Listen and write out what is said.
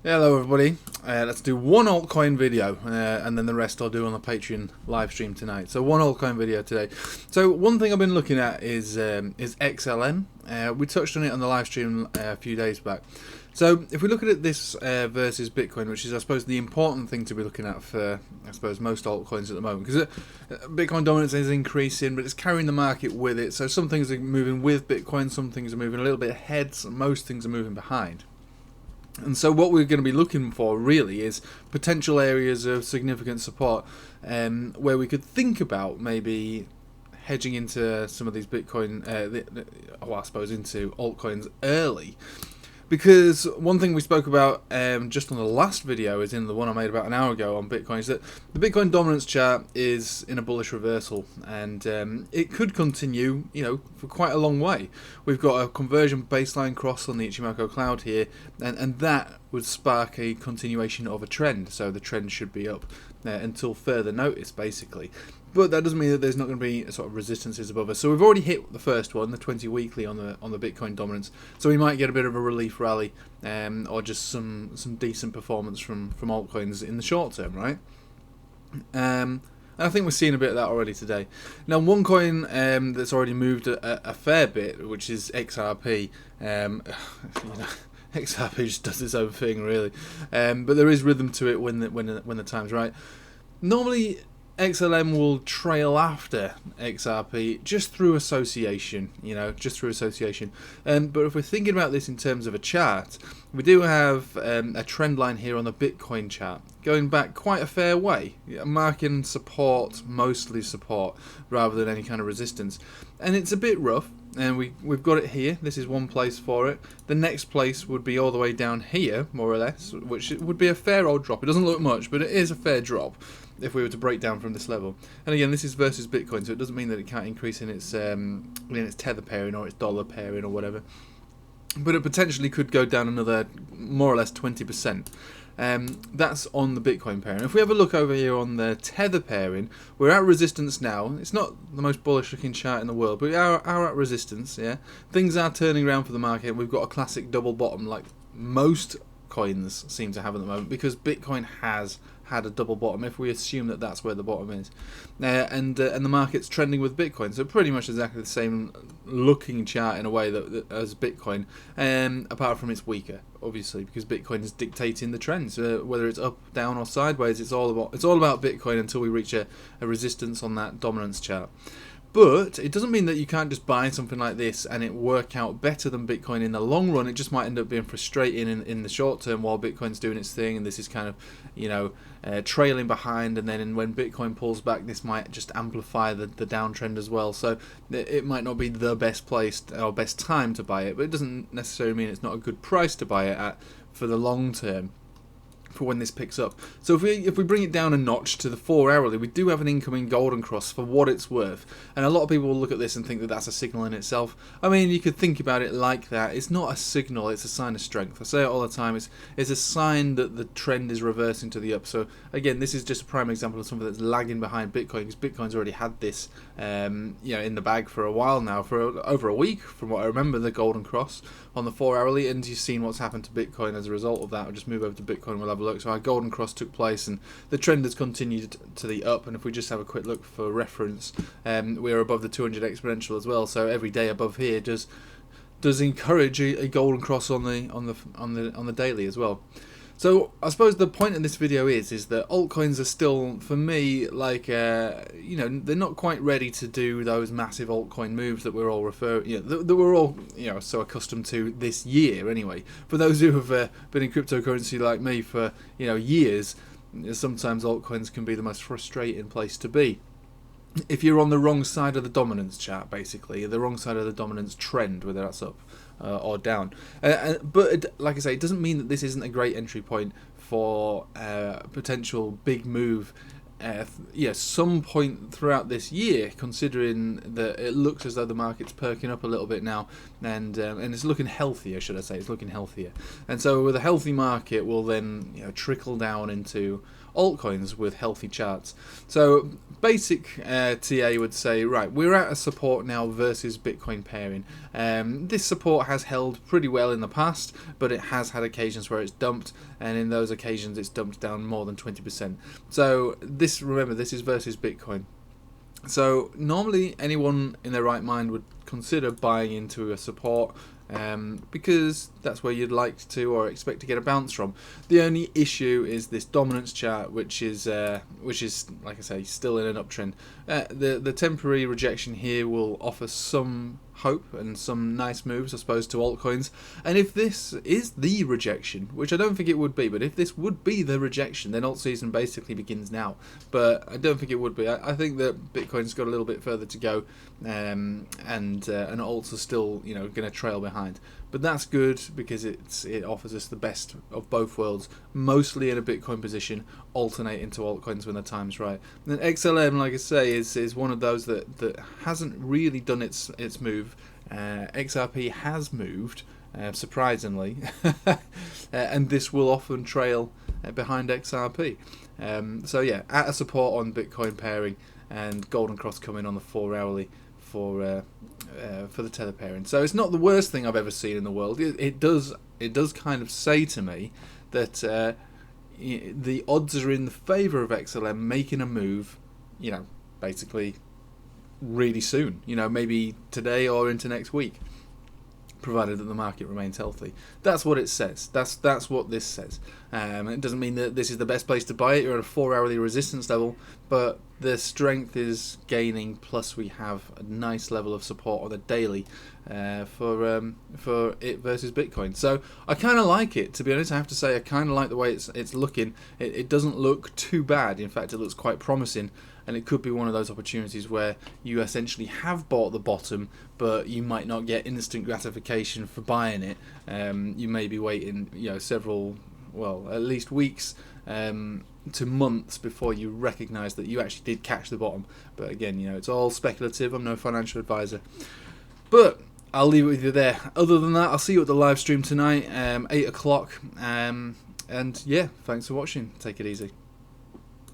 Hello everybody, let's do one altcoin video and then the rest I'll do on the Patreon live stream tonight. So one altcoin video today. So one thing I've been looking at is XLM. We touched on it on the live stream a few days back. So if we look at this versus Bitcoin, which is I suppose the important thing to be looking at for I suppose most altcoins at the moment, because Bitcoin dominance is increasing but it's carrying the market with it. So some things are moving with Bitcoin, some things are moving a little bit ahead, so most things are moving behind. And so what we're going to be looking for really is potential areas of significant support where we could think about maybe hedging into some of these Bitcoin, I suppose into altcoins early. Because one thing we spoke about just on the last video, is in the one I made about an hour ago on Bitcoin, is that the Bitcoin dominance chart is in a bullish reversal, and it could continue, for quite a long way. We've got a conversion baseline cross on the Ichimoku cloud here, and that would spark a continuation of a trend. So the trend should be up until further notice, basically. But that doesn't mean that there's not going to be sort of resistances above us. So we've already hit the first one, the 20 weekly on the Bitcoin dominance. So we might get a bit of a relief rally, or just some decent performance from altcoins in the short term, right? And I think we're seeing a bit of that already today. Now, one coin that's already moved a fair bit, which is XRP. XRP just does its own thing, really. But there is rhythm to it when the time's right. Normally, XLM will trail after XRP just through association, just through association. But if we're thinking about this in terms of a chart, we do have a trend line here on the Bitcoin chart, going back quite a fair way, marking support, mostly support, rather than any kind of resistance. And it's a bit rough, and we've got it here. This is one place for it. The next place would be all the way down here, more or less, which would be a fair old drop. It doesn't look much, but it is a fair drop if we were to break down from this level. And again, this is versus Bitcoin, so it doesn't mean that it can't increase in its tether pairing or its dollar pairing or whatever. But it potentially could go down another more or less 20%. That's on the Bitcoin pairing. If we have a look over here on the tether pairing, we're at resistance now. It's not the most bullish looking chart in the world, but we are at resistance. Yeah, things are turning around for the market. We've got a classic double bottom like most coins seem to have at the moment, because Bitcoin has had a double bottom, if we assume that that's where the bottom is, and the market's trending with Bitcoin, so pretty much exactly the same looking chart in a way that as Bitcoin, apart from it's weaker, obviously, because Bitcoin is dictating the trends, whether it's up, down, or sideways. It's all about Bitcoin until we reach a resistance on that dominance chart. But it doesn't mean that you can't just buy something like this and it work out better than Bitcoin in the long run. It just might end up being frustrating in the short term while Bitcoin's doing its thing, and this is kind of, trailing behind. And then when Bitcoin pulls back, this might just amplify the downtrend as well. So it might not be the best place or best time to buy it, but it doesn't necessarily mean it's not a good price to buy it at for the long term, for when this picks up. So if we bring it down a notch to the 4 hourly, we do have an incoming golden cross for what it's worth. And a lot of people will look at this and think that that's a signal in itself. I mean, you could think about it like that. It's not a signal, it's a sign of strength. I say it all the time, it's a sign that the trend is reversing to the up. So again, this is just a prime example of something that's lagging behind Bitcoin, because Bitcoin's already had this in the bag for a while now, for over a week from what I remember, the golden cross on the 4 hourly, and you've seen what's happened to Bitcoin as a result of that. I'll just move over to Bitcoin, we'll have a look. So our golden cross took place and the trend has continued to the up, and if we just have a quick look for reference, we're above the 200 exponential as well. So every day above here does encourage a golden cross on the daily as well. So I suppose the point of this video is that altcoins are still, for me, like they're not quite ready to do those massive altcoin moves that we're all that we're all so accustomed to this year anyway. For those who have been in cryptocurrency like me for years, sometimes altcoins can be the most frustrating place to be if you're on the wrong side of the dominance chart, basically the wrong side of the dominance trend, whether that's up or down. But like I say, it doesn't mean that this isn't a great entry point for potential big move some point throughout this year, considering that it looks as though the market's perking up a little bit now, and it's looking healthier, should I say. It's looking healthier. And so with a healthy market, we'll then trickle down into altcoins with healthy charts. So basic TA would say, right, we're at a support now versus Bitcoin pairing. This support has held pretty well in the past, but it has had occasions where it's dumped, and in those occasions it's dumped down more than 20%. So remember, this is versus Bitcoin. So normally anyone in their right mind would consider buying into a support, because that's where you'd like to or expect to get a bounce from. The only issue is this dominance chart, which is like I say, still in an uptrend. The temporary rejection here will offer some hope and some nice moves, I suppose, to altcoins. And if this is the rejection, which I don't think it would be, but if this would be the rejection, then alt season basically begins now. But I don't think it would be. I think that Bitcoin's got a little bit further to go, and alts are still, going to trail behind. But that's good because it offers us the best of both worlds, mostly in a Bitcoin position, alternate into altcoins when the time's right. And XLM, like I say, is one of those that hasn't really done its move. XRP has moved, surprisingly, and this will often trail behind XRP. So yeah, at a support on Bitcoin pairing, and Golden Cross coming on the 4-hourly for the tether pairing. So it's not the worst thing I've ever seen in the world. It does kind of say to me that the odds are in the favour of XLM making a move, basically really soon. Maybe today or into next week, provided that the market remains healthy. That's what it says. That's what this says. It doesn't mean that this is the best place to buy it. You're at a 4-hourly resistance level, but the strength is gaining. Plus, we have a nice level of support on the daily for it versus Bitcoin. So I kind of like it. To be honest, I have to say I kind of like the way it's looking. It doesn't look too bad. In fact, it looks quite promising. And it could be one of those opportunities where you essentially have bought the bottom, but you might not get instant gratification for buying it. You may be waiting, several, at least weeks to months before you recognise that you actually did catch the bottom. But again, it's all speculative. I'm no financial advisor. But I'll leave it with you there. Other than that, I'll see you at the live stream tonight, 8 o'clock. And yeah, thanks for watching. Take it easy.